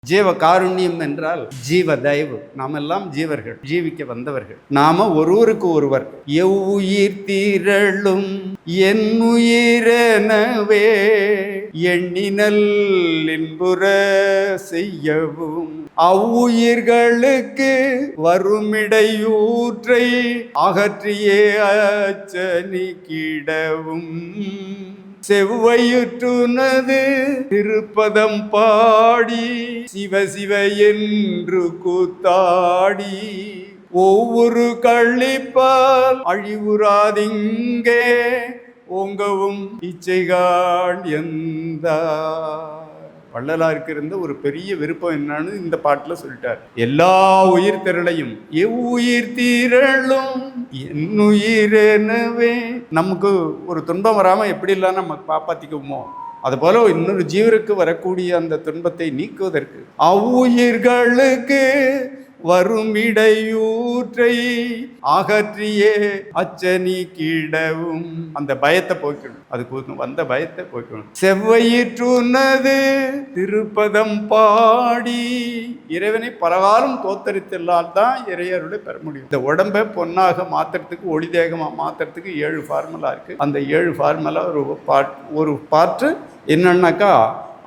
ஜீவ காருண்யம் என்றால் ஜீவ தயவு. நாம் எல்லாம் ஜீவர்கள், ஜீவிக்க வந்தவர்கள். நாம ஒருவருக்கு ஒருவர் எவ்வுயிர் தீரளும் என் உயிரெனவே எண்ணினல் இன்புற செய்யவும் அவ்வுயிர்களுக்கு வருமிடையூற்றை அகற்றியே அச்சனிக்கிடவும் செவ்வையுற்றுனது திருப்பதம் பாடி சிவ சிவ என்று கூத்தாடி ஒவ்வொரு கள்ளிப்பால் அழிவுறாதிங்கே ஓங்கவும் இச்சைகான் எந்த வள்ளலாருக்கு இருந்த ஒரு பெரிய விருப்பம் என்னன்னு இந்த பாட்டுல சொல்லிட்டார். எல்லா உயிர் திரளையும் எவ்வுயிர் தீரளும் என் உயிரெனவே, நமக்கு ஒரு துன்பம் வராம எப்படி எல்லாம் நம்ம காப்பாத்திக்குவோமோ அதுபோல இன்னொரு ஜீவருக்கு வரக்கூடிய அந்த துன்பத்தை நீக்குவதற்கு அவ்வுயிர்களுக்கு வருமிடையூற்றை அகற்றியே அச்சனிக்கிடவும், அந்த பயத்தை போய்க்கணும், அதுக்கு வந்த பயத்தை போய்க்கணும். செவ்வையிற்றுனது திருப்பதம் பாடி, இறைவனை பலகாலம் தோத்தரித்தலால் தான் இறையருளை பெற முடியும். இந்த உடம்பை பொன்னாக மாத்துறதுக்கு, ஒளி தேகமாக மாத்துறதுக்கு 7 ஃபார்முலா இருக்கு. அந்த 7 ஃபார்முலா ஒரு பாட்டு என்னன்னாக்கா,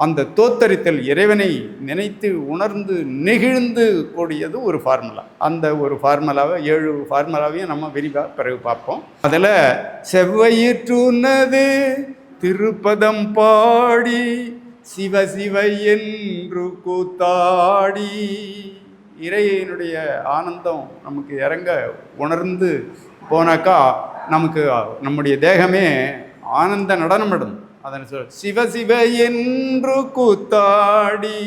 அந்த தோத்தரித்தல், இறைவனை நினைத்து உணர்ந்து நெகிழ்ந்து கூடியது ஒரு ஃபார்முலா. அந்த ஒரு ஃபார்முலாவை 7 ஃபார்முலாவையும் நம்ம விரிவாக பிறகு பார்ப்போம். அதில் செவ்வையிற்றுனது திருப்பதம் பாடி சிவ சிவ என்று கூத்தாடி, இறைவனுடைய ஆனந்தம் நமக்கு இறங்க உணர்ந்து போனாக்கா நமக்கு நம்முடைய தேகமே ஆனந்த நடனமிடும். அதனை சொல் சிவ சிவ என்று கூத்தாடி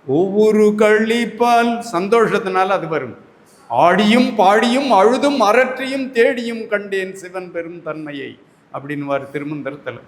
ஒவ்வொரு கள்ளிப்பால், சந்தோஷத்தினால அது வரும். ஆடியும் பாடியும் அழுதும் அரற்றியும் தேடியும் கண்டேன் சிவன் பெரும் தன்மையை அப்படின்னுவார் திருமந்திரத்தில்.